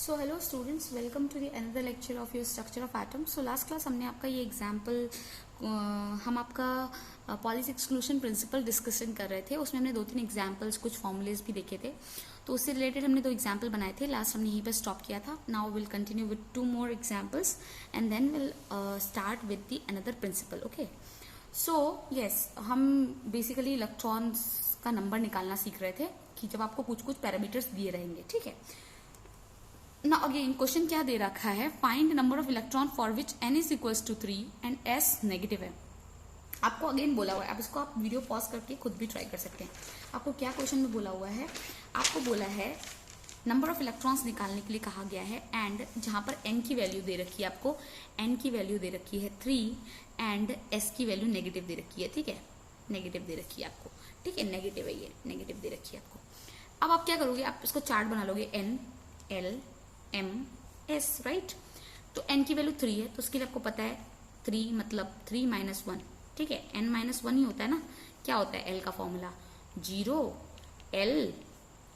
So hello students, welcome to the another lecture of your structure of atom. So last class हमने आपका ये example हम आपका Pauli's exclusion principal discussion कर रहे थे। उसमें हमने 2-3 एग्जाम्पल्स, कुछ फॉर्मूलेज भी देखे थे, तो उससे रिलेटेड हमने 2 एग्जाम्पल बनाए थे। लास्ट हमने यहीं पर स्टॉप किया था। Now will continue with 2 more examples and then will start with the another principle. Okay, so yes, हम बेसिकली इलेक्ट्रॉन्स का नंबर निकालना सीख रहे थे कि जब आपको कुछ कुछ पैरामीटर्स दिए रहेंगे। ठीक है, ना अगेन क्वेश्चन क्या दे रखा है, find number of electron for which n is equals to 3 and s negative है। आपको अगेन बोला हुआ है, आप इसको आप वीडियो पॉज करके खुद भी ट्राई कर सकते हैं। आपको क्या क्वेश्चन में बोला हुआ है, आपको बोला है नंबर ऑफ इलेक्ट्रॉन्स निकालने के लिए कहा गया है एंड जहां पर n की वैल्यू दे रखी है, आपको n की वैल्यू दे रखी है 3 एंड s की वैल्यू नेगेटिव दे रखी है। ठीक है, नेगेटिव दे रखी है आपको। ठीक है, नेगेटिव है, ये नेगेटिव दे रखी है आपको। अब आप क्या करोगे, आप इसको चार्ट बना लोगे, n l m s, right. तो n की वैल्यू 3 है, तो उसके लिए आपको पता है 3 मतलब 3 - 1। ठीक है, n - 1 ही होता है ना। क्या होता है l का फॉर्मूला 0 l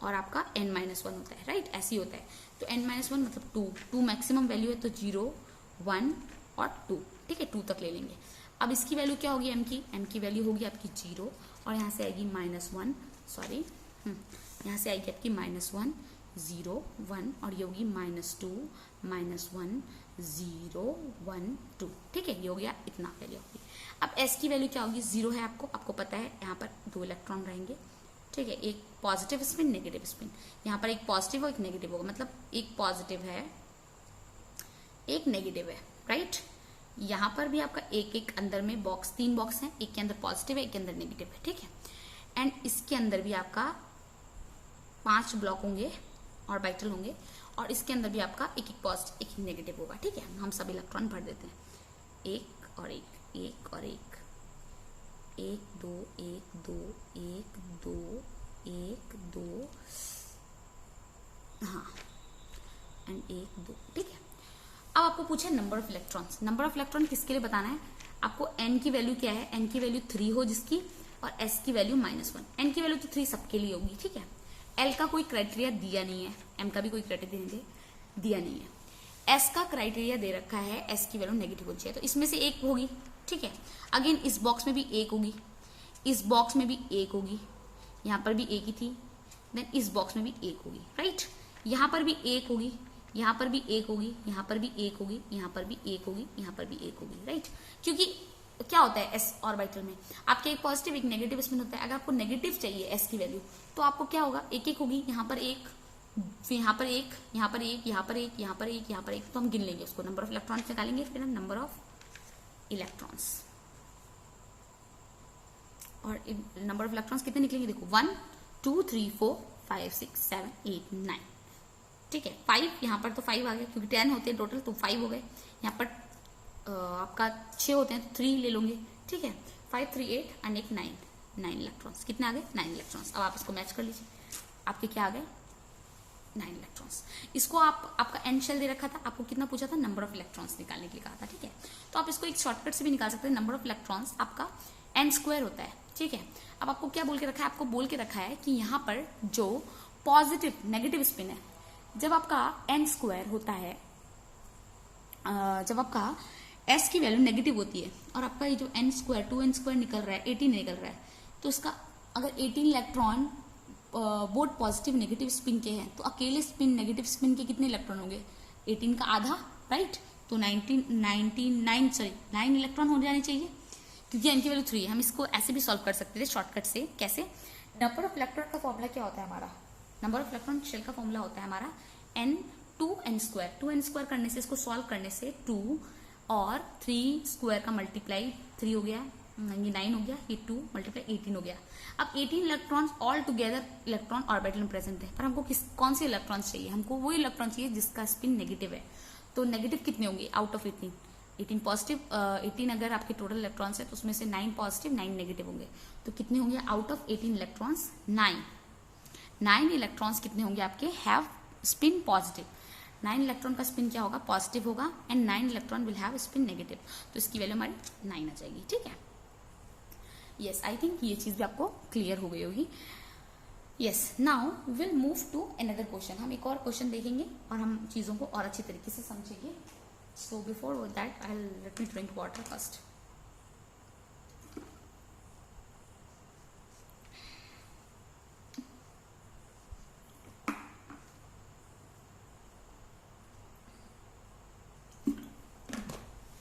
और आपका n - 1 होता है, राइट। ऐसे ही होता है। तो n - 1 मतलब 2 मैक्सिमम वैल्यू है, तो 0 1 और 2। ठीक है, 2 तक ले लेंगे। अब इसकी वैल्यू क्या होगी, m की वैल्यू होगी आपकी 0 और यहाँ से आएगी -1, सॉरी यहाँ से आएगी आपकी -1 0 1 और ये होगी -2 -1 0 1 2। ठीक है, ये हो गया, इतना वैल्यू होगी। अब s की वैल्यू क्या होगी, 0 है, आपको पता है यहाँ पर 2 इलेक्ट्रॉन रहेंगे। ठीक है, एक पॉजिटिव स्पिन नेगेटिव स्पिन, यहाँ पर एक पॉजिटिव और एक नेगेटिव होगा, मतलब एक पॉजिटिव है एक नेगेटिव है, राइट। यहाँ पर भी आपका एक अंदर में बॉक्स, 3 बॉक्स हैं, एक के अंदर पॉजिटिव है, एक के अंदर नेगेटिव है। ठीक है, एंड इसके अंदर भी आपका 5 ब्लॉक होंगे और ऑर्बिटल होंगे और इसके अंदर भी आपका एक पॉजिटिव एक नेगेटिव होगा। ठीक है, हम सब इलेक्ट्रॉन भर देते हैं, एक और एक, एक और एक, 1 2 1 2 1 2 1 2, हाँ, एंड 1 2। ठीक है, अब आपको पूछे number of electrons. Number of electron किसके लिए बताना है आपको। n की वैल्यू क्या है, n की वैल्यू 3 हो जिसकी, और s की वैल्यू -1। n की वैल्यू तो 3 सबके लिए होगी। ठीक है, L का कोई क्राइटेरिया दिया नहीं है, M का भी कोई क्राइटेरिया दिया नहीं है। S का क्राइटेरिया दे रखा है, S की वैल्यू नेगेटिव होनी चाहिए, तो इसमें से एक होगी। ठीक है, अगेन इस बॉक्स में भी एक होगी, इस बॉक्स में भी एक होगी, यहाँ पर भी एक ही थी, देन इस बॉक्स में भी एक होगी, राइट। यहाँ पर भी एक होगी, यहाँ पर भी एक होगी, यहाँ पर भी एक होगी, यहाँ पर भी एक होगी, यहाँ पर भी एक होगी, राइट। क्योंकि क्या होता है s ऑर्बिटल में आपके एक पॉजिटिव एक नेगेटिव स्पिन होता है। अगर आपको नेगेटिव चाहिए s की वैल्यू, तो आपको क्या होगा, एक एक होगी, यहाँ पर एक, फिर यहाँ पर एक, यहाँ पर एक, यहाँ पर एक, यहाँ पर एक, यहाँ पर एक, तो हम गिन लेंगे उसको, नंबर ऑफ इलेक्ट्रॉन्स निकालेंगे, फिर हम नंबर ऑफ इलेक्ट्रॉन्स, और नंबर ऑफ इलेक्ट्रॉन्स कितने निकलेंगे, देखो 1 2 3 4 5 6 7 8 9। ठीक है, 5 यहाँ पर तो 5 आ गया, क्योंकि 10 होते हैं टोटल, तो 5 हो गए। यहाँ पर आपका 6 होते हैं, तो 3 ले लोगे। ठीक है, 5 3 8 एंड एक 9 इलेक्ट्रॉन्स। कितने आ गए, 9 इलेक्ट्रॉन्स। अब आप इसको मैच कर लीजिए, आपके क्या आ गए, 9 इलेक्ट्रॉन्स। इसको आपका एन शेल दे रखा था, आपको कितना पूछा था, नंबर ऑफ इलेक्ट्रॉन्स निकालने के लिए कहा था। ठीक है, तो आप इसको एक शॉर्टकट से भी निकाल सकते हैं। नंबर ऑफ इलेक्ट्रॉन्स आपका n² होता है। ठीक है, अब आपको क्या बोल के रखा है, आपको बोल के रखा है कि यहाँ पर जो पॉजिटिव नेगेटिव स्पिन है, जब आपका n² होता है, जब आपका s की वैल्यू नेगेटिव होती है और आपका ये जो n² 2n² निकल रहा है, 18 निकल रहा है, तो उसका अगर 18 electron both positive negative spin के हैं, तो अकेले स्पिन नेगेटिव स्पिन के कितने इलेक्ट्रॉन होंगे, 18 का आधा, राइट। तो 9 इलेक्ट्रॉन हो जाने चाहिए, क्योंकि n की वैल्यू 3 है। हम इसको ऐसे भी सॉल्व कर सकते थे शॉर्टकट से। कैसे, नंबर ऑफ इलेक्ट्रॉन का फॉर्मूला क्या होता है हमारा, नंबर ऑफ इलेक्ट्रॉन शेल का फॉर्मूला होता है हमारा n 2n²। 2n² करने से, इसको सॉल्व करने से 2 और 3² का मल्टीप्लाई 3 हो गया, ये 9 हो गया, ये 2 मल्टीप्लाई 18 हो गया। अब 18 electrons all together electron orbital में प्रेजेंट है, पर हमको कौन से इलेक्ट्रॉन्स चाहिए, हमको वो इलेक्ट्रॉन चाहिए जिसका स्पिन नेगेटिव है। तो नेगेटिव कितने होंगे आउट ऑफ 18 पॉजिटिव, 18 अगर आपके टोटल इलेक्ट्रॉन्स है, तो उसमें से 9 पॉजिटिव 9 नेगेटिव होंगे, तो कितने होंगे आउट ऑफ 18 इलेक्ट्रॉन्स, 9 इलेक्ट्रॉन्स कितने होंगे आपके हैव स्पिन पॉजिटिव। 9 इलेक्ट्रॉन का स्पिन क्या होगा, पॉजिटिव होगा, and 9 electron will have spin negative, तो इसकी वैल्यू हमारी 9 आ जाएगी। ठीक है, यस, आई थिंक ये चीज भी आपको क्लियर हो गई होगी। Yes, now will move to another question. हम एक और क्वेश्चन देखेंगे और हम चीजों को और अच्छी तरीके से समझेंगे। So before that I let me drink water first.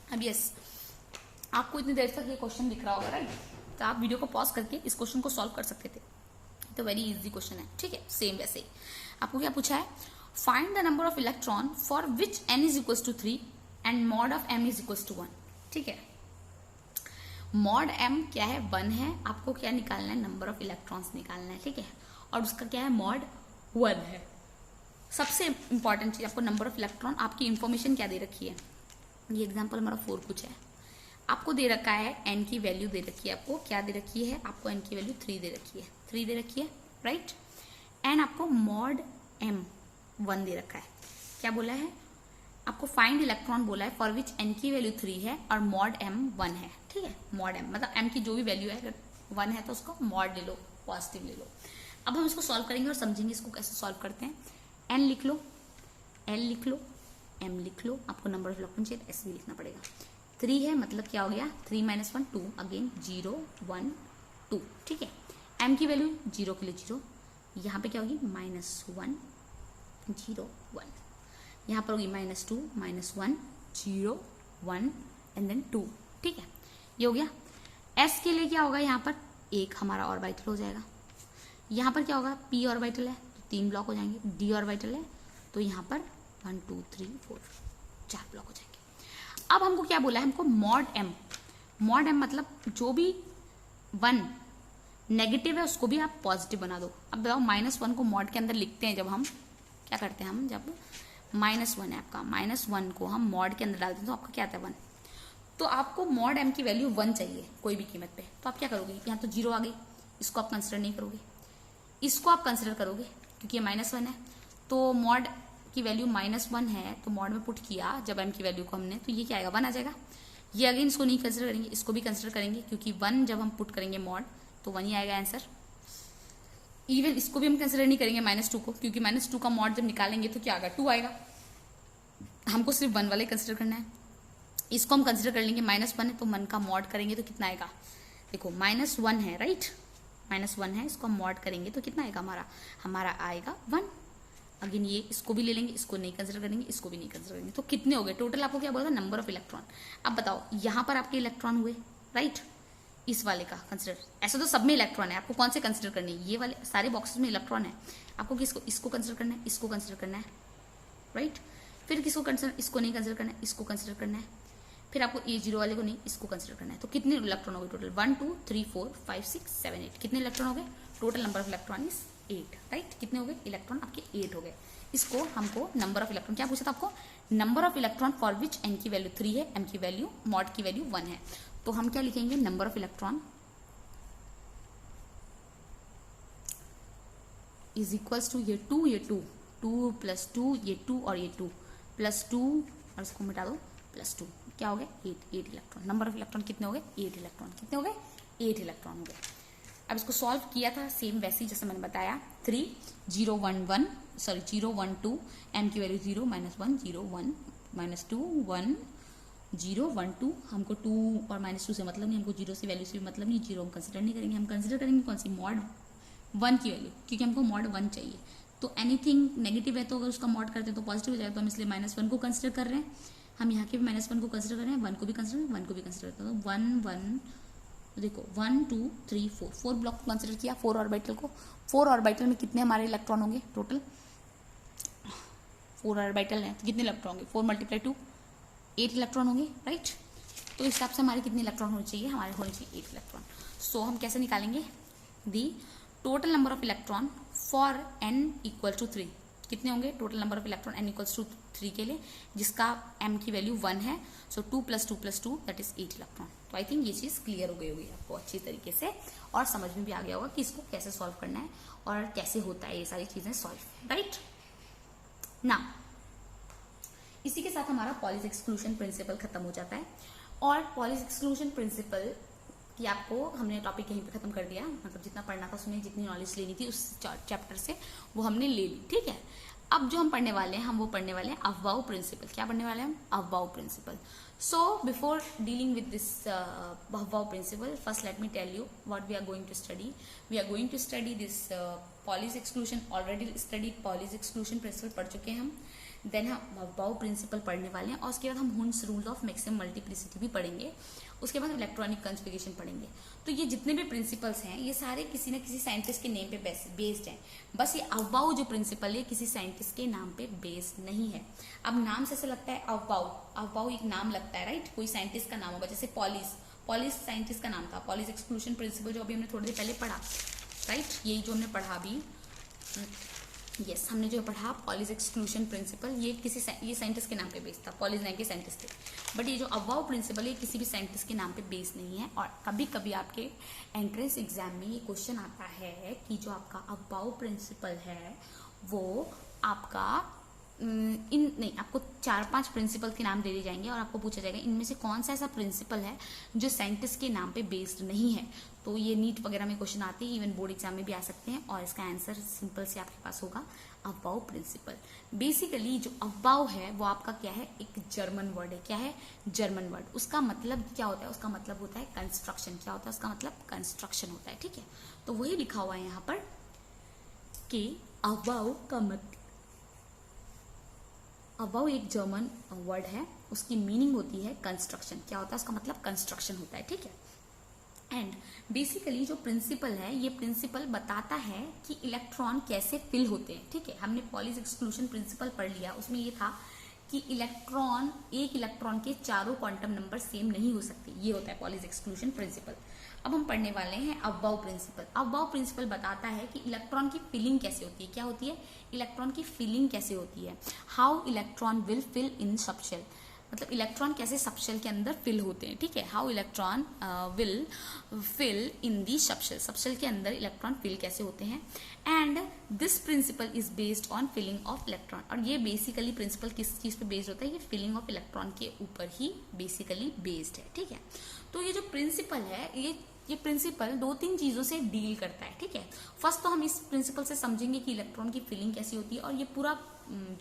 अब यस, आपको इतनी देर तक ये क्वेश्चन दिख रहा होगा, राइट? तो आप वीडियो को पॉज करके इस क्वेश्चन को सॉल्व कर सकते थे। तो वेरी इजी क्वेश्चन है, ठीक है। सेम वैसे ही आपको क्या पूछा है, find the number of electron for which n is equal to 3 and mod of m is equal to 1, ठीक है। मॉड m क्या है, 1 है। आपको क्या निकालना है, नंबर ऑफ इलेक्ट्रॉन्स निकालना है, ठीक है। और उसका क्या है, मॉड 1 है। सबसे इंपॉर्टेंट चीज, आपको नंबर ऑफ इलेक्ट्रॉन, आपकी इंफॉर्मेशन क्या दे रखी है। ये एग्जाम्पल हमारा 4 कुछ है, आपको दे रखा है n की वैल्यू दे रखी है। आपको क्या दे रखी है, आपको n की वैल्यू 3 दे रखी है, 3 दे रखी है, राइट। एंड आपको मॉड m 1 दे रखा है। क्या बोला है, आपको फाइंड इलेक्ट्रॉन बोला है फॉर विच n की वैल्यू 3 है और मॉड m 1 है, ठीक है। मॉड m मतलब m की जो भी वैल्यू है, अगर 1 है तो उसको मॉड ले लो, पॉजिटिव ले लो। अब हम इसको सॉल्व करेंगे और समझेंगे इसको कैसे सॉल्व करते हैं। n लिख लो, l लिख लो, m लिख लो, आपको नंबर ऑफ इलेक्ट्रॉन चाहिए s भी लिखना पड़ेगा। 3 है मतलब क्या हो गया, 3 - 1 2, अगेन 0 1 2, ठीक है। m की वैल्यू 0 के लिए 0, यहाँ पे क्या होगी -1 0 1, यहाँ पर होगी -2 -1 0 1 एंड देन 2, ठीक है। ये हो गया। s के लिए क्या होगा, यहाँ पर एक हमारा ऑर्बिटल हो जाएगा। यहाँ पर क्या होगा, p ऑर्बिटल है तो 3 ब्लॉक हो जाएंगे, d ऑर्बिटल है तो यहाँ पर 1 2 3 4 4 ब्लॉक हो जाएंगे। अब हमको क्या बोला है, हमको मॉड m, मॉड m मतलब जो भी 1 नेगेटिव है उसको भी आप पॉजिटिव बना दो। अब बताओ -1 को मॉड के अंदर लिखते हैं जब हम, क्या करते हैं हम, जब -1 है आपका, -1 को हम मॉड के अंदर डालते हैं तो आपका क्या आता है 1। तो आपको मॉड m की वैल्यू 1 चाहिए कोई भी कीमत पे, तो आप क्या करोगे, यहाँ तो 0 आ गई, इसको आप कंसिडर नहीं करोगे, इसको आप कंसिडर करोगे क्योंकि ये -1 है। तो मॉड की वैल्यू -1 है तो मॉड में पुट किया जब m की वैल्यू को हमने, तो ये क्या आएगा 1 आ जाएगा। ये अगेन इसको नहीं कंसिडर करेंगे, इसको भी कंसिडर करेंगे क्योंकि 1 जब हम पुट करेंगे मॉड तो 1 ही आएगा आंसर। इवन इसको भी हम कंसिडर नहीं करेंगे -2 को, क्योंकि -2 का मॉड जब निकालेंगे तो क्या आएगा 2 आएगा। हमको सिर्फ 1 वाला ही कंसिडर करना है। इसको हम कंसिडर कर लेंगे, -1 है तो 1 का मॉड करेंगे तो कितना आएगा, देखो -1 है, राइट, -1 है, इसको हम मॉड करेंगे तो कितना आएगा हमारा आएगा 1। अगेन ये इसको भी ले लेंगे, इसको नहीं कंसिडर करेंगे, इसको भी नहीं कंसिडर करेंगे, तो कितने हो गए टोटल, आपको क्या बोला था, नंबर ऑफ इलेक्ट्रॉन। अब बताओ यहाँ पर आपके इलेक्ट्रॉन हुए, राइट, इस वाले का कंसिडर, ऐसा तो सब में इलेक्ट्रॉन है, आपको कौन से कंसिडर करने हैं, ये वाले सारे बॉक्सेस में इलेक्ट्रॉन है, आपको किसको, इसको कंसिडर करना है, इसको कंसिडर करना है, राइट। फिर किसको कंसिडर, इसको नहीं कंसिडर करना है, इसको कंसिडर करना है, फिर आपको ये 0 वाले को नहीं, इसको कंसिडर करना है। तो कितने इलेक्ट्रॉन हो गए टोटल, 1 2 3 4 5 6 7 8, कितने इलेक्ट्रॉन हो गए, total number of electron is 8, right. कितने हो गए इलेक्ट्रॉन आपके 8 हो गए। इसको हमको नंबर ऑफ इलेक्ट्रॉन क्या पूछा था आपको, number of electron for which n की वैल्यू 3 है, m की वैल्यू, मॉड की वैल्यू 1 है। तो हम क्या लिखेंगे, number of electron is equals to ये 2 2 प्लस 2 ये 2 और ये 2 प्लस 2 और इसको मिटा दो +2, क्या हो गए 8 इलेक्ट्रॉन। नंबर ऑफ इलेक्ट्रॉन कितने हो गए 8 इलेक्ट्रॉन, कितने हो गए 8 इलेक्ट्रॉन हो गए। अब इसको सॉल्व किया था सेम वैसे ही जैसे मैंने बताया, 3 0 1 1 सॉरी 0 1 2, m की वैल्यू 0 -1 0 1 -2 1 0 1 2, हमको 2 और -2 से मतलब नहीं, हमको 0 से वैल्यू से भी मतलब नहीं, 0 हम कंसिडर नहीं करेंगे, हम कंसिडर करेंगे कौन सी, मॉड 1 की वैल्यू, क्योंकि हमको मॉड 1 चाहिए। तो एनीथिंग नेगेटिव है तो अगर उसका मॉड करते हैं तो पॉजिटिव हो जाएगा, तो हम इसलिए -1 को कंसिडर कर रहे हैं, हम यहाँ के भी -1 को कंसिडर कर रहे हैं, 1 को भी कंसिडर 1 को भी कंसिडर करते हैं। तो 1 1 देखो 1 2 3 4 ब्लॉक कंसिडर किया, 4 ऑर्बिटल को, 4 ऑर्बिटल में कितने हमारे इलेक्ट्रॉन होंगे टोटल, 4 ऑर्बिटल है तो कितने इलेक्ट्रॉन होंगे, 4 × 2 8 इलेक्ट्रॉन होंगे, राइट। तो इस हिसाब से हमारे कितने इलेक्ट्रॉन होने चाहिए, हमारे होने चाहिए 8 इलेक्ट्रॉन। सो हम कैसे निकालेंगे, दी total number of electron for n = 3, कितने होंगे total number of electron n = 3 के लिए, जिसका m की वैल्यू 1 है। सो 2 + 2 + 2 दैट इज 8 इलेक्ट्रॉन। तो आई थिंक ये चीज क्लियर हो गई होगी आपको अच्छी तरीके से, और समझ में भी आ गया होगा कि इसको कैसे सॉल्व करना है और कैसे होता है ये सारी चीजें सॉल्व, राइट ना। इसी के साथ हमारा पॉलिस एक्सक्लूजन प्रिंसिपल खत्म हो जाता है। और पॉलिस एक्सक्लूजन प्रिंसिपल कि आपको हमने टॉपिक यहीं पे खत्म कर दिया, मतलब जितना पढ़ना था उसमें जितनी नॉलेज लेनी थी उस चैप्टर से वो हमने ले ली, ठीक है। अब जो हम पढ़ने वाले हैं हम वो पढ़ने वाले हैं अफबाउ प्रिंसिपल। क्या पढ़ने वाले हैं हम? अफबाउ principle. So before dealing with this अफबाउ principle, first let me tell you what we are going to study. We are going to study this Pauli's exclusion. Already study Pauli's exclusion principle पढ़ चुके हैं हम। Then हम अफबाउ principal पढ़ने वाले हैं और उसके बाद हम हुंस रूल ऑफ मैक्सिमम मल्टीप्लिसिटी भी पढ़ेंगे। उसके बाद इलेक्ट्रॉनिक कॉन्फ़िगरेशन पढ़ेंगे। तो ये जितने भी प्रिंसिपल्स हैं ये सारे किसी न किसी साइंटिस्ट के नेम पे बेस्ड हैं। बस ये अफबाउ जो प्रिंसिपल है किसी साइंटिस्ट के नाम पे बेस्ड नहीं है। अब नाम से ऐसा लगता है अफबाउ, अफबाउ एक नाम लगता है, राइट? कोई साइंटिस्ट का नाम होगा, जैसे पॉलिश साइंटिस्ट का नाम था। पॉलिश एक्सक्लूशन प्रिंसिपल जो अभी हमने थोड़ी देर पहले पढ़ा, राइट? यही जो हमने पढ़ा अभी, यस हमने जो पढ़ा पॉलिश एक्सक्लूशन प्रिंसिपल, ये साइंटिस्ट के नाम पे बेस्ड था, पॉलिश नाम के साइंटिस्ट थे। बट ये जो अफबाउ प्रिंसिपल है किसी भी साइंटिस्ट के नाम पे बेस्ड नहीं है। और कभी कभी आपके एंट्रेंस एग्जाम में ये क्वेश्चन आता है कि जो आपका अफबाउ प्रिंसिपल है वो आपका आपको 4-5 प्रिंसिपल के नाम दे दिए जाएंगे और आपको पूछा जाएगा इनमें से कौन सा ऐसा प्रिंसिपल है जो साइंटिस्ट के नाम पे बेस्ड नहीं है। तो ये नीट वगैरह में क्वेश्चन आते हैं, इवन बोर्ड एग्जाम में भी आ सकते हैं और इसका आंसर सिंपल से आपके पास होगा अफबाउ प्रिंसिपल। बेसिकली जो अफबाउ है वो आपका क्या है? एक जर्मन वर्ड है। क्या है? German word. उसका मतलब क्या होता है? उसका मतलब होता है कंस्ट्रक्शन। क्या होता है उसका मतलब? कंस्ट्रक्शन होता है, ठीक है। तो वही लिखा हुआ है यहाँ पर कि अफबाउ का मतलब, अफबाउ एक जर्मन वर्ड है, उसकी मीनिंग होती है कंस्ट्रक्शन। क्या होता है उसका मतलब? कंस्ट्रक्शन होता है, ठीक है। एंड बेसिकली जो प्रिंसिपल है ये प्रिंसिपल बताता है कि इलेक्ट्रॉन कैसे फिल होते हैं, ठीक है। हमने पॉलिश एक्सक्लूशन प्रिंसिपल पढ़ लिया, उसमें ये था कि एक इलेक्ट्रॉन के चारों क्वांटम नंबर सेम नहीं हो सकते, ये होता है पॉलिश एक्सक्लूशन प्रिंसिपल। अब हम पढ़ने वाले हैं अफबाउ प्रिंसिपल। अफबाउ प्रिंसिपल बताता है कि इलेक्ट्रॉन की फिलिंग कैसे होती है। क्या होती है? इलेक्ट्रॉन की फिलिंग कैसे होती है। How electron will fill in subshell, मतलब इलेक्ट्रॉन कैसे सबशेल के अंदर फिल होते हैं, ठीक है। How electron will fill in the subshell, subshell के अंदर इलेक्ट्रॉन फिल कैसे होते हैं। And this principle is based on filling of electron. और ये बेसिकली प्रिंसिपल किस चीज पे बेस्ड होता है? ये फिलिंग ऑफ इलेक्ट्रॉन के ऊपर ही बेसिकली बेस्ड है, ठीक है। तो ये जो प्रिंसिपल है ये प्रिंसिपल 2-3 चीजों से डील करता है, ठीक है। फर्स्ट तो हम इस प्रिंसिपल से समझेंगे कि इलेक्ट्रॉन की फिलिंग कैसी होती है और ये पूरा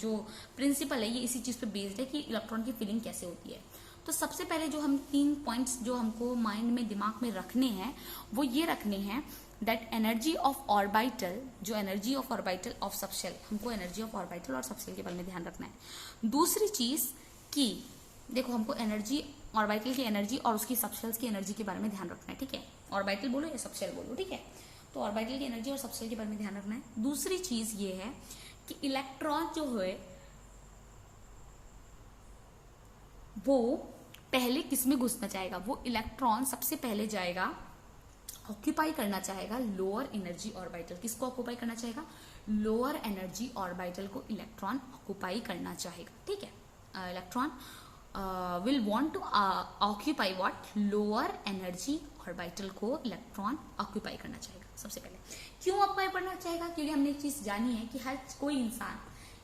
जो प्रिंसिपल है ये इसी चीज पे बेस्ड है कि इलेक्ट्रॉन की फिलिंग कैसे होती है। तो सबसे पहले जो हम 3 पॉइंट्स जो हमको माइंड में दिमाग में रखने हैं वो ये रखने हैं दैट एनर्जी ऑफ ऑर्बिटल, जो energy of orbital of subshell, हमको एनर्जी ऑफ ऑर्बिटल और सबशेल के बारे में ध्यान रखना है। दूसरी चीज कि देखो हमको एनर्जी ऑर्बिटल की एनर्जी और उसकी सबशेल्स की एनर्जी के बारे में ध्यान रखना है, ठीक है। ऑर्बिटल बोलो या सबशेल बोलो, ठीक है। तो ऑर्बिटल की एनर्जी और सबशेल के बारे में ध्यान रखना है। दूसरी चीज ये है कि इलेक्ट्रॉन जो है वो पहले किस में घुसना चाहेगा। वो इलेक्ट्रॉन सबसे पहले जाएगा, ऑक्यूपाई करना चाहेगा लोअर एनर्जी ऑर्बिटल। किसको ऑक्यूपाई करना चाहेगा? लोअर एनर्जी ऑर्बिटल को इलेक्ट्रॉन ऑक्यूपाई करना चाहेगा, ठीक है। Electron will want to occupy what? Lower energy orbital को इलेक्ट्रॉन ऑक्यूपाई करना चाहेगा सबसे पहले। क्यों ऑक्यूपाई करना चाहेगा? क्योंकि हमने एक चीज जानी है कि हर कोई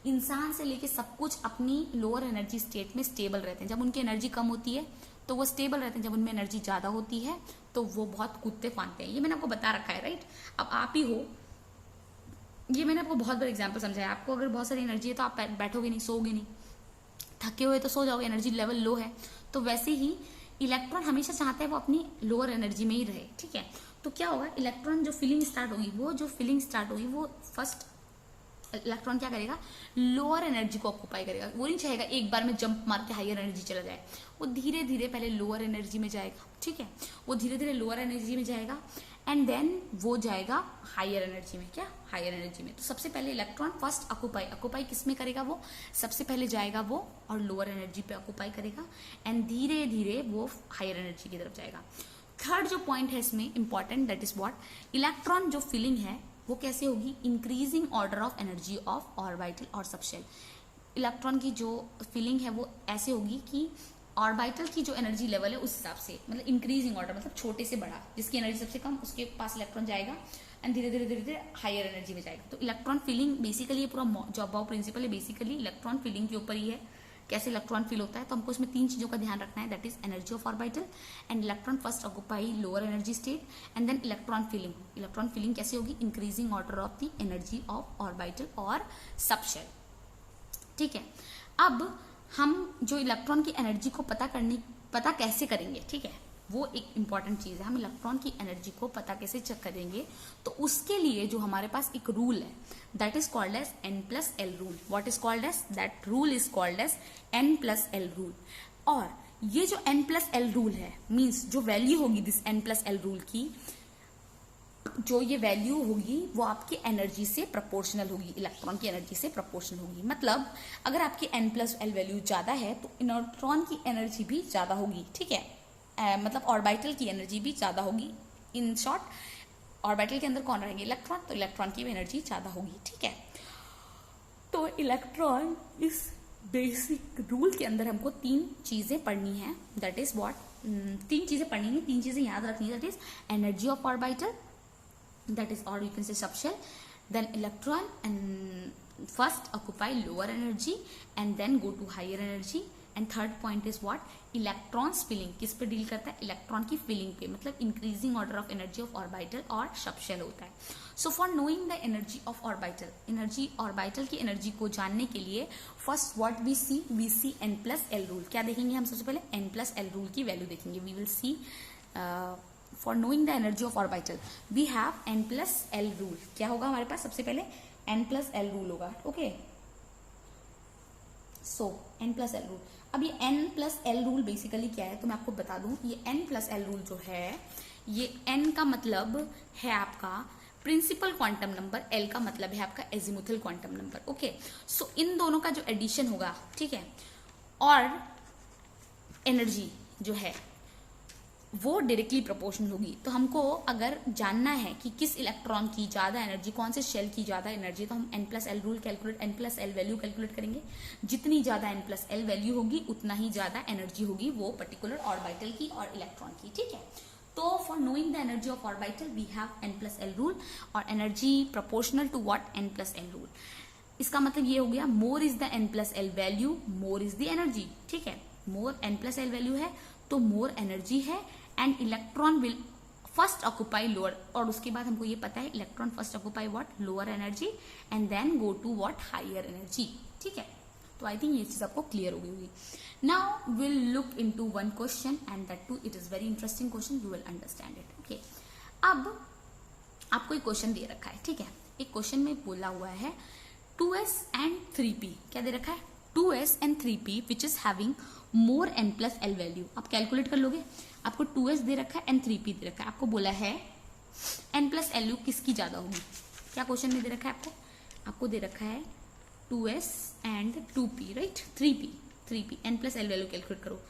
इंसान से लेके सब कुछ अपनी लोअर एनर्जी स्टेट में स्टेबल रहते हैं। जब उनकी एनर्जी कम होती है तो वो स्टेबल रहते हैं, जब उनमें एनर्जी ज्यादा होती है तो वो बहुत कूदते फांदते हैं। ये मैंने आपको बता रखा है, राइट। अब आप ही हो, ये मैंने आपको बहुत बड़ा एग्जाम्पल समझाया। आपको अगर बहुत सारी एनर्जी है तो आप बैठोगे नहीं, सोओगे नहीं, थके हुए तो सो जाओगे, एनर्जी लेवल लो है। तो वैसे ही इलेक्ट्रॉन हमेशा चाहता है वो अपनी लोअर एनर्जी में ही रहे, ठीक है। तो क्या होगा? इलेक्ट्रॉन जो फिलिंग स्टार्ट होगी वो फर्स्ट इलेक्ट्रॉन क्या करेगा? लोअर एनर्जी को ऑक्यूपाई करेगा। वो नहीं चाहेगा एक बार में जंप मार के हायर एनर्जी चला जाए। वो धीरे धीरे पहले लोअर एनर्जी में जाएगा, ठीक है। वो धीरे धीरे लोअर एनर्जी में जाएगा एंड देन वो जाएगा हायर एनर्जी में। क्या? हायर एनर्जी में। तो सबसे पहले इलेक्ट्रॉन फर्स्ट ऑक्यूपाई किस में करेगा? वो सबसे पहले जाएगा वो और लोअर एनर्जी पे ऑक्यूपाई करेगा एंड धीरे धीरे वो हायर एनर्जी की तरफ जाएगा। थर्ड जो पॉइंट है इसमें important, that is what? Electron जो फिलिंग है वो कैसे होगी? Increasing order of energy of orbital और सबशेल। इलेक्ट्रॉन की जो फिलिंग है वो ऐसे होगी कि ऑर्बिटल की जो एनर्जी लेवल है उस हिसाब से, मतलब इंक्रीजिंग ऑर्डर, मतलब छोटे से बड़ा, जिसकी एनर्जी सबसे कम उसके पास इलेक्ट्रॉन जाएगा एंड धीरे धीरे धीरे धीरे हायर एनर्जी में जाएगा। तो इलेक्ट्रॉन फिलिंग बेसिकली पूरा जो अबाउ प्रिंसिपल है बेसिकली इलेक्ट्रॉन फिलिंग के ऊपर ही है, कैसे इलेक्ट्रॉन फील होता है, तो हमको इसमें 3 चीजों का ध्यान रखना है, that is energy of orbital and electron first occupy lower energy state and then electron filling. Electron filling कैसे होगी, increasing order of the energy of orbital और सबशेल। ठीक है, अब हम जो इलेक्ट्रॉन की एनर्जी को पता कैसे करेंगे, ठीक है, वो एक इंपॉर्टेंट चीज है। हम इलेक्ट्रॉन की एनर्जी को पता कैसे चेक करेंगे, तो उसके लिए जो हमारे पास एक रूल है, that is called as N+L rule. What is called as, that rule is called as N+L rule. और ये जो N+L रूल है, मीन्स जो वैल्यू होगी दिस N+L रूल की, जो ये वैल्यू होगी वो आपकी एनर्जी से प्रोपोर्शनल होगी, इलेक्ट्रॉन की एनर्जी से प्रोपोर्शनल होगी। मतलब अगर आपकी N+L वैल्यू ज्यादा है तो इलेक्ट्रॉन की एनर्जी भी ज्यादा होगी। ठीक है, मतलब ऑर्बिटल की एनर्जी भी ज्यादा होगी। इन शॉर्ट, ऑर्बिटल के अंदर कौन रहेंगे, इलेक्ट्रॉन, तो इलेक्ट्रॉन की भी एनर्जी ज्यादा होगी। ठीक है, तो इलेक्ट्रॉन इस बेसिक रूल के अंदर हमको 3 चीजें पढ़नी है, दैट इज व्हाट, 3 चीजें पढ़नी है, 3 चीजें याद रखनी है, that is energy of orbital, that is, or you can say subshell, then electron and first occupy lower energy and then go to higher energy, and third point is what, electrons filling। किस पे deal करता है, electron की filling पे, मतलब increasing order of energy of orbital और subshell होता है। So for knowing the energy of orbital, energy orbital की एनर्जी को जानने के लिए first what we see N+L rule. क्या देखेंगे हम, सबसे पहले N+L रूल की वैल्यू देखेंगे। We will see for knowing the energy of orbital we have N+L rule. क्या होगा हमारे पास, सबसे पहले N+L रूल होगा। Okay, so N+L rule. अब ये N+L रूल बेसिकली क्या है, तो मैं आपको बता दूं, ये N+L रूल जो है, ये N का मतलब है आपका प्रिंसिपल क्वांटम नंबर, L का मतलब है आपका एजिमुथल क्वांटम नंबर। ओके, सो इन दोनों का जो एडिशन होगा, ठीक है, और एनर्जी जो है वो डायरेक्टली प्रोपोर्शनल होगी। तो हमको अगर जानना है कि किस इलेक्ट्रॉन की ज्यादा एनर्जी, कौन से शेल की ज्यादा एनर्जी, तो हम N+L rule calculate, N+L value calculate करेंगे। जितनी ज्यादा N+L वैल्यू होगी उतना ही ज्यादा एनर्जी होगी वो पर्टिकुलर ऑर्बिटल की और इलेक्ट्रॉन की। ठीक है, तो for knowing the energy of orbital we have N+L rule, और energy proportional to what, N+L rule. इसका मतलब ये हो गया, more is the N+L value more is the energy. ठीक है, मोर N+L वैल्यू है तो मोर एनर्जी है, and electron will first occupy lower, और उसके बाद हमको ये पता है electron first occupy what, lower energy, and then go to what, higher energy. ठीक है, तो आई थिंक ये चीज आपको क्लियर हो गई होगी। Now will look into one question and that too it is very interesting question, you will understand it. Okay, अब आपको एक क्वेश्चन दे रखा है। ठीक है, एक क्वेश्चन में बोला हुआ है 2s and 3p। क्या दे रखा है, 2s and 3p which is having more N+L value. आप कैलकुलेट कर लोगे, आपको 2s दे रखा है एंड 3p दे रखा है, आपको बोला है N+L किसकी ज्यादा होगी। क्या क्वेश्चन में दे रखा है आपको दे रखा है 2s and 2p, right, 3p N+L value calculate करो।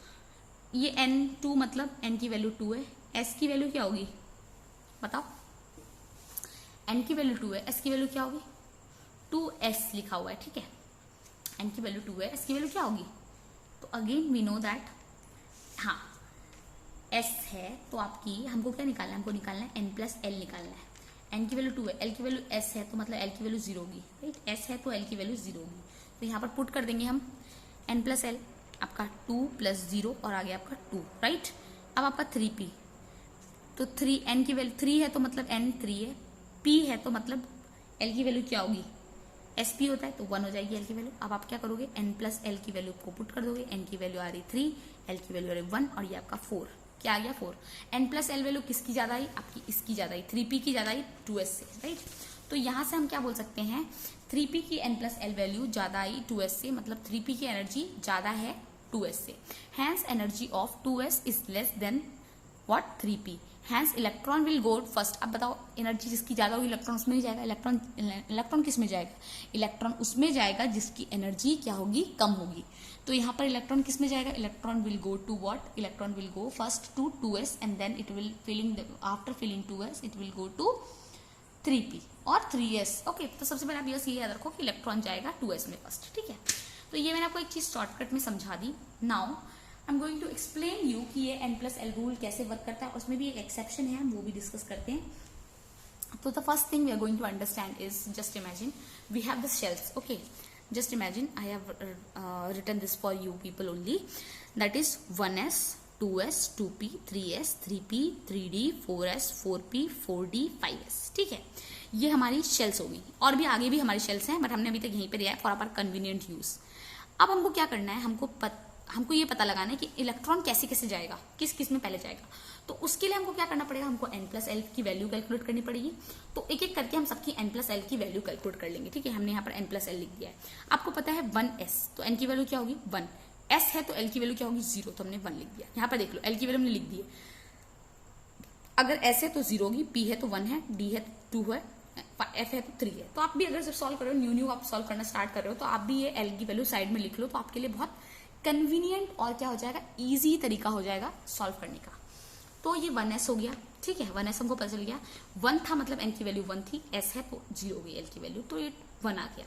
ये N2 मतलब N की वैल्यू 2 है, S की वैल्यू क्या होगी बताओ, N की वैल्यू 2 है, S की वैल्यू क्या होगी, 2s लिखा हुआ है। ठीक है, N की वैल्यू 2 है, S की वैल्यू क्या होगी, तो अगेन वी नो दैट, हाँ S है तो आपकी, हमको क्या निकालना है, हमको निकालना है N+L निकालना है। N की वैल्यू 2 है, L की वैल्यू S है तो मतलब L की वैल्यू 0 होगी, राइट, S है तो L की वैल्यू 0 होगी। तो यहाँ पर पुट कर देंगे हम N+L, आपका 2 + 0 और आगे आपका 2, राइट। अब आपका 3p, तो 3 N की वैल्यू 3 है तो मतलब N 3 है, P है तो मतलब L की वैल्यू क्या होगी, SP होता है तो 1 हो जाएगी L की वैल्यू। अब आप क्या करोगे, N+L की वैल्यू को पुट कर दोगे, N की वैल्यू आ रही 3, L की वैल्यू आ रही 1 और ये आपका 4। क्या आ गया 4। N+L वैल्यू किसकी ज्यादा आई, आपकी इसकी ज्यादा आई, 3p की ज्यादा आई 2s से, राइट। तो यहां से हम क्या बोल सकते हैं, 3p की N+L वैल्यू ज्यादा आई 2s से, मतलब 3p की एनर्जी ज्यादा है 2s से। Hence energy of 2s is less than what 3p। Hence electron will go first. अब बताओ, एनर्जी जिसकी ज्यादा होगी इलेक्ट्रॉन उसमें ही जाएगा, इलेक्ट्रॉन किस में जाएगा, इलेक्ट्रॉन उसमें जाएगा जिसकी एनर्जी क्या होगी, कम होगी। तो यहाँ पर इलेक्ट्रॉन किस में जाएगा, electron will go to what, electron will go first to 2s and then it will filling, after filling 2s it will go to 3p और 3s। ओके, तो सबसे पहले आप ये याद रखो कि इलेक्ट्रॉन जाएगा 2s में फर्स्ट। ठीक है, तो ये मैंने आपको एक चीज शॉर्टकट में समझा दी। Now I am going to explain you कि ये N+L रूल कैसे वर्क करता है, उसमें भी एक एक्सेप्शन है, हम वो भी डिस्कस करते हैं। तो the first thing we are going to understand is, just imagine we have the shells. Okay, Just imagine I have written this for you people only. That is 1s, 2s, 2p, 3s, 3p, 3d, 4s, 4p, 4d, 5s. ठीक है, ये हमारी shells होगी, और भी आगे भी हमारी शेल्स हैं, बट हमने अभी तक यहीं पे दिया है फॉर आवर कन्वीनियंट यूज. अब हमको क्या करना है, हमको ये पता लगाना है कि इलेक्ट्रॉन कैसे कैसे जाएगा, किस किस में पहले जाएगा. तो उसके लिए हमको क्या करना पड़ेगा, हमको n+l की वैल्यू कैलकुलेट करनी पड़ेगी. तो एक एक करके हम सबकी n+l की वैल्यू कैलकुलेट कर लेंगे. ठीक है, हमने यहाँ पर n+l लिख दिया है. आपको पता है 1s, तो n की वैल्यू क्या होगी 1. s है तो l की वैल्यू क्या होगी 0, तो हमने 1 लिख दिया. यहाँ पर देख लो l की वैल्यू हमने लिख दी है. अगर s है तो 0 होगी, p है तो 1 है, d है तो 2 है, f है तो 3 है. तो आप भी अगर जब सॉल्व कर रहे हो, न्यू आप सॉल्व करना स्टार्ट कर रहे हो, तो आप भी ये l की वैल्यू साइड में लिख लो. तो आपके लिए बहुत कन्वीनियंट और क्या हो जाएगा, ईजी तरीका हो जाएगा सॉल्व करने का. तो ये 1s हो गया. ठीक है, 1s हमको पता चल गया. 1 था मतलब n की वैल्यू 1 थी, s है तो 0 हो गई l की वैल्यू, तो ये 1 आ गया.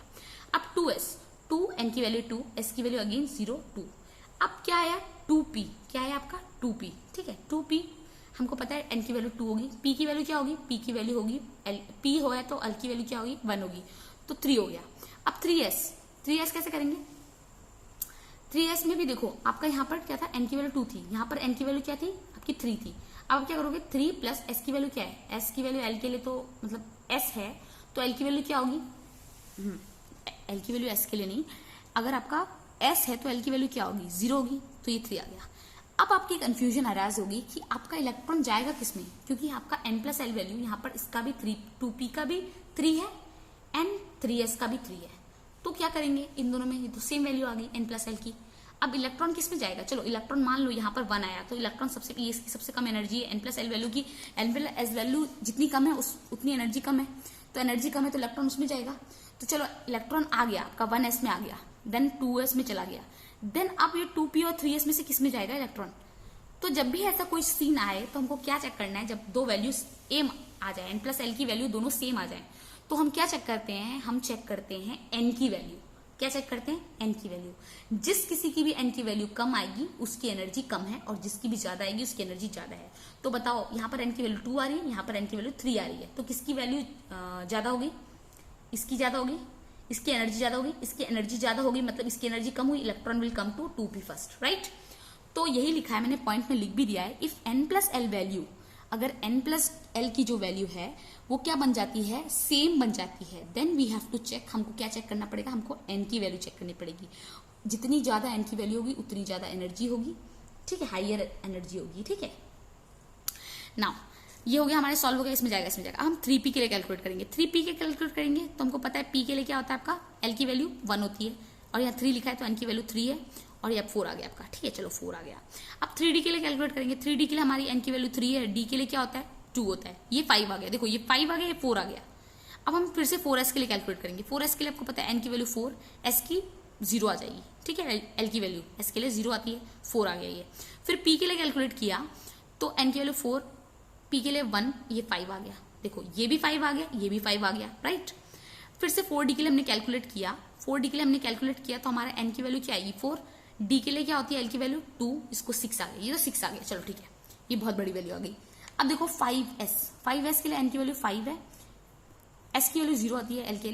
अब 2s, 2 n की वैल्यू 2, s की वैल्यू अगेन 0 2. अब क्या आया 2p, क्या है आपका 2p. ठीक है, 2p हमको पता है n की वैल्यू 2 होगी, p की वैल्यू क्या होगी, p की वैल्यू होगी p हो है तो l की वैल्यू क्या होगी 1 होगी, तो 3 हो गया. अब 3s कैसे करेंगे, 3s में भी देखो आपका यहाँ पर क्या था, n की वैल्यू 2 थी, यहाँ पर n की वैल्यू क्या थी आपकी 3 थी. अब आप क्या करोगे 3 प्लस s की वैल्यू क्या है, s की वैल्यू l के लिए तो मतलब s है, तो l की वैल्यू क्या होगी, l की वैल्यू s के लिए नहीं, अगर आपका s है तो l की वैल्यू क्या होगी 0 होगी, तो ये 3 आ गया. अब आपकी कंफ्यूजन अराइज होगी कि आपका इलेक्ट्रॉन जाएगा किसमें, क्योंकि आपका n+l वैल्यू यहाँ पर इसका भी 3, 2p का भी 3 है एंड 3s का भी 3 है. तो क्या करेंगे इन दोनों में, तो सेम वैल्यू आ गई n+l की. अब इलेक्ट्रॉन किस में जाएगा, चलो इलेक्ट्रॉन मान लो यहाँ पर 1 आया, तो इलेक्ट्रॉन सबसे ये इसकी सबसे कम एनर्जी है, n+l वैल्यू की, n+s वैल्यू जितनी कम है उतनी एनर्जी कम है, तो एनर्जी कम है तो इलेक्ट्रॉन उसमें जाएगा. तो चलो इलेक्ट्रॉन आ गया आपका 1s में आ गया, देन 2s में चला गया, देन अब ये 2p और 3s में से किस में जाएगा इलेक्ट्रॉन. तो जब भी ऐसा कोई सीन आए तो हमको क्या चेक करना है, जब दो वैल्यू सेम आ जाए, n+l की वैल्यू दोनों सेम आ जाए, तो हम क्या चेक करते हैं, हम चेक करते हैं n की वैल्यू. क्या चेक करते हैं, n की वैल्यू. जिस किसी की भी n की वैल्यू कम आएगी उसकी एनर्जी कम है, और जिसकी भी ज्यादा आएगी उसकी एनर्जी ज्यादा है. तो बताओ यहाँ पर n की वैल्यू 2 आ रही है, यहाँ पर n की वैल्यू 3 आ रही है, तो किसकी वैल्यू ज्यादा होगी, इसकी ज्यादा होगी, इसकी एनर्जी ज्यादा होगी, इसकी एनर्जी ज्यादा होगी, मतलब इसकी एनर्जी कम हुई, electron will come to 2p first, right. तो यही लिखा है मैंने, पॉइंट में लिख भी दिया है. इफ n+l वैल्यू, अगर n+l की जो वैल्यू है वो क्या बन जाती है, सेम बन जाती है, then we have to check, हमको क्या चेक करना पड़ेगा, हमको n की वैल्यू चेक करनी पड़ेगी. जितनी ज्यादा n की वैल्यू होगी उतनी ज्यादा एनर्जी होगी. ठीक है, हाइयर एनर्जी होगी. ठीक है, नाउ ये हो गया हमारे सॉल्व हो गया, इसमें जाएगा इसमें जाएगा. अब हम 3p के लिए कैलकुलेट करेंगे. 3p के कैलकुलेट करेंगे तो हमको पता है p के लिए क्या होता है आपका, l की वैल्यू 1 होती है, और यहाँ 3 लिखा है तो n की वैल्यू 3 है, और ये अब 4 आ गया आपका. ठीक है, चलो 4 आ गया. अब 3d के लिए कैलकुलेट करेंगे. 3d के लिए हमारी n की वैल्यू 3 है, d के लिए क्या होता है 2 होता है, ये 5 आ गया. देखो ये 5 आ गया, ये 4 आ गया. अब हम फिर से 4s के लिए कैलकुलेट करेंगे. 4s के लिए आपको पता है n की वैल्यू 4, s की 0 आ जाएगी. ठीक है, l की वैल्यू s के लिए 0 आती है, 4 आ गया ये. फिर p के लिए कैलकुलेट किया तो n की वैल्यू 4, p के लिए 1, ये 5 आ गया. देखो ये भी 5 आ गया, ये भी 5 आ गया, राइट. फिर से 4d के लिए हमने कैलकुलेट किया, 4d के लिए हमने कैलकुलेट किया तो हमारा n की वैल्यू क्या आएगी 4, d के लिए क्या होती है l की वैल्यू 2, इसको 6 आ गया, ये तो 6 आ गया. चलो ठीक है, ये बहुत बड़ी वैल्यू आ गई. अब देखो 5s के लिए n की वैल्यू 5 है, s की वैल्यू 0 आती है, l के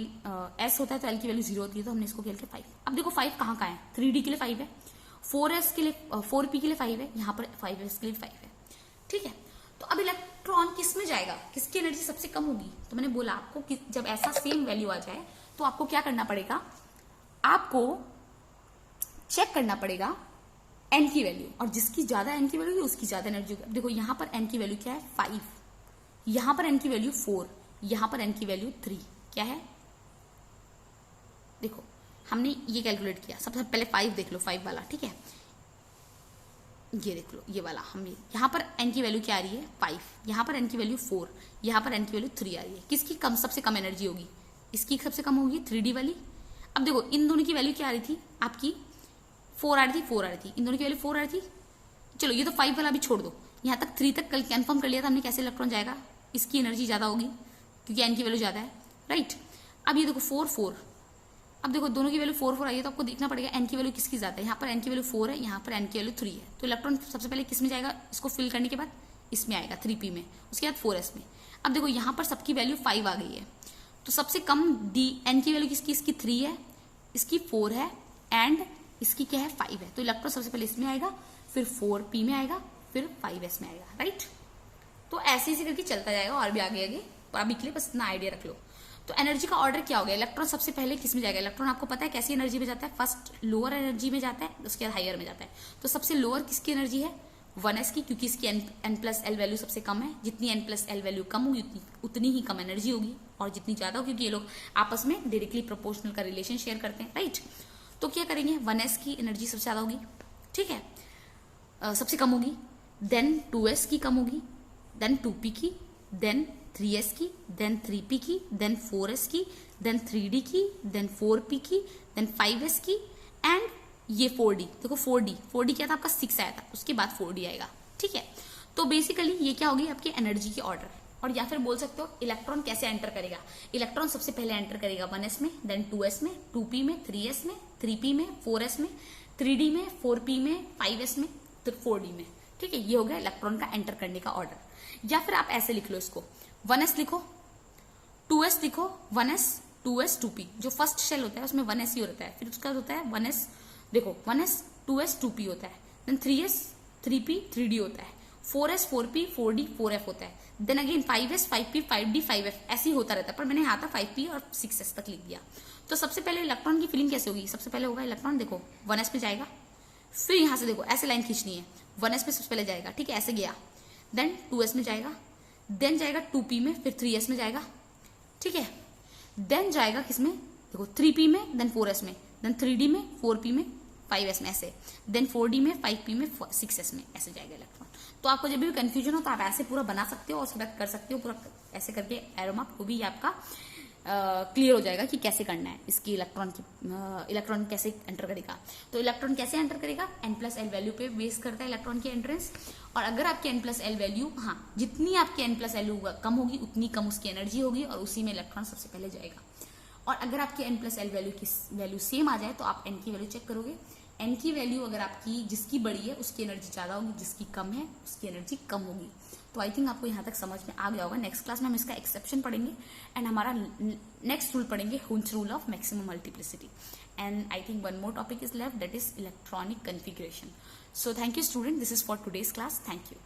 s होता है तो l की वैल्यू 0 होती है, तो हमने इसको खेल के 5. अब देखो 5 कहाँ है, 3d के लिए 5 है, 4s के लिए 4p के लिए 5 है, यहाँ पर 5s के लिए 5 है. ठीक है, तो अब इलेक्ट्रॉन किस में जाएगा, किसकी एनर्जी सबसे कम होगी. तो मैंने बोला आपको कि जब ऐसा सेम वैल्यू आ जाए तो आपको क्या करना पड़ेगा, आपको चेक करना पड़ेगा n की वैल्यू, और जिसकी ज्यादा n की वैल्यू है उसकी ज्यादा एनर्जी होगी. देखो यहाँ पर n की वैल्यू क्या है 5, यहाँ पर n की वैल्यू 4, यहाँ पर n की वैल्यू 3 क्या है. देखो हमने ये कैलकुलेट किया, सबसे पहले 5 देख लो, 5 वाला. ठीक है, ये देख लो ये वाला, हमने यहाँ पर n की वैल्यू क्या आ रही है 5, यहाँ पर n की वैल्यू 4, यहाँ पर n की वैल्यू 3 आ रही है. किसकी कम सबसे कम एनर्जी होगी, इसकी सबसे कम होगी 3d वाली. अब देखो इन दोनों की वैल्यू क्या आ रही थी आपकी 4 आ रही थी, इन दोनों की वैल्यू 4 आ रही थी. चलो ये तो 5 वाला भी छोड़ दो, यहाँ तक 3 तक कल कंफर्म कर लिया था हमने कैसे इलेक्ट्रॉन जाएगा, इसकी एनर्जी ज्यादा होगी क्योंकि n की वैल्यू ज्यादा है, राइट. अब ये देखो 4, अब देखो दोनों की वैल्यू 4 आई है, तो आपको देखना पड़ेगा n की वैल्यू किसकी ज्यादा है. यहाँ पर n की वैल्यू 4 है, यहाँ पर n की वैल्यू 3 है, तो इलेक्ट्रॉन सबसे पहले किस में जाएगा, इसको फिल करने के बाद इसमें आएगा 3p में, उसके बाद 4s में. अब देखो यहाँ पर सबकी वैल्यू 5 आ गई है, तो सबसे कम n की वैल्यू किसकी, इसकी 3 है, इसकी 4 है एंड इसकी क्या है 5 है, तो इलेक्ट्रॉन सबसे पहले इसमें आएगा, फिर 4p में आएगा, फिर 5s में आएगा, राइट। तो ऐसे ऐसे करके चलता जाएगा और भी आगे आगे, तो अभी के लिए बस इतना आइडिया रख लो। तो एनर्जी का ऑर्डर क्या हो गया, इलेक्ट्रॉन सबसे पहले किस में जाएगा, इलेक्ट्रॉन आपको पता है कैसी एनर्जी में जाता है, फर्स्ट लोअर एनर्जी में जाता है, उसके बाद हायर में जाता है। तो सबसे लोअर किसकी एनर्जी है 1s की, क्योंकि इसकी n+l वैल्यू सबसे कम है, जितनी n+l वैल्यू कम होगी उतनी ही कम एनर्जी होगी, और जितनी ज्यादा होगी, क्योंकि ये लोग आपस में डायरेक्टली प्रोपोर्शनल का रिलेशन शेयर करते हैं, राइट। तो क्या करेंगे 1s की एनर्जी सबसे ज्यादा होगी, ठीक है, सबसे कम होगी, देन 2s की कम होगी, देन 2p की, देन 3s की, देन 3p की, देन 4s की, देन 3d की, देन 4p की, देन 5s की, एंड ये 4d। देखो 4d क्या था आपका 6 आया था, उसके बाद 4d आएगा, ठीक है। तो बेसिकली ये क्या होगी आपकी एनर्जी की ऑर्डर। और या फिर बोल सकते हो इलेक्ट्रॉन कैसे एंटर करेगा, इलेक्ट्रॉन सबसे पहले एंटर करेगा 1s में, देन 2s में, 2p में, 3s में, 3p में, 4s में, 3d में, 4p में, 5s में, तो 4d में, ठीक है। ये हो गया इलेक्ट्रॉन का एंटर करने का ऑर्डर। या फिर आप ऐसे लिख लो इसको, 1s लिखो, 2s लिखो, 1s 2s 2p, जो फर्स्ट शेल होता है उसमें 1s ही होता है, फिर उसका होता है 1s, देखो 1s 2s 2p होता है, देन 3s 3p 3d होता है, 4s 4p 4d 4f होता है, then again 5s 5p 5d 5f, ऐसे ही होता रहता है, पर मैंने यहाँ था 5p और 6s तक लिख दिया। तो सबसे पहले इलेक्ट्रॉन की फीलिंग कैसे होगी, सबसे पहले होगा इलेक्ट्रॉन देखो 1s पे जाएगा, फिर यहां से देखो ऐसे लाइन खींचनी है, 1s पे सबसे पहले जाएगा, ठीक है, ऐसे गया, देन 2s में जाएगा, देन जाएगा 2p में, फिर 3s में जाएगा, ठीक है, देन जाएगा किसमें देखो 3p में, देन 4s में, देन 3d में, 4p में, 5s में, ऐसे, देन 4d में, 5p में, 6s में, ऐसे जाएगा इलेक्ट्रॉन। तो आपको जब भी कंफ्यूजन हो तो आप ऐसे पूरा बना सकते हो और उसके बाद कर सकते हो, पूरा ऐसे करके एरो मार्क, वो भी आपका क्लियर हो जाएगा कि कैसे करना है इसकी इलेक्ट्रॉन कैसे एंटर करेगा। तो इलेक्ट्रॉन कैसे एंटर करेगा, n+l वैल्यू पे बेस करता है इलेक्ट्रॉन की एंट्रेंस, और अगर आपकी n+l वैल्यू, हाँ जितनी आपकी n+l कम होगी उतनी कम उसकी एनर्जी होगी, और उसी में इलेक्ट्रॉन सबसे पहले जाएगा। और अगर आपकी n+l वैल्यू की वैल्यू सेम आ जाए तो आप n की वैल्यू चेक करोगे, n की वैल्यू अगर आपकी जिसकी बड़ी है उसकी एनर्जी ज्यादा होगी, जिसकी कम है उसकी एनर्जी कम होगी। तो आई थिंक आपको यहाँ तक समझ में आ गया होगा। नेक्स्ट क्लास में हम इसका एक्सेप्शन पढ़ेंगे एंड हमारा नेक्स्ट रूल पढ़ेंगे, Hund's rule of maximum multiplicity, and I think one more topic is left, that is electronic configuration. So thank you student, this is for today's class. Thank you.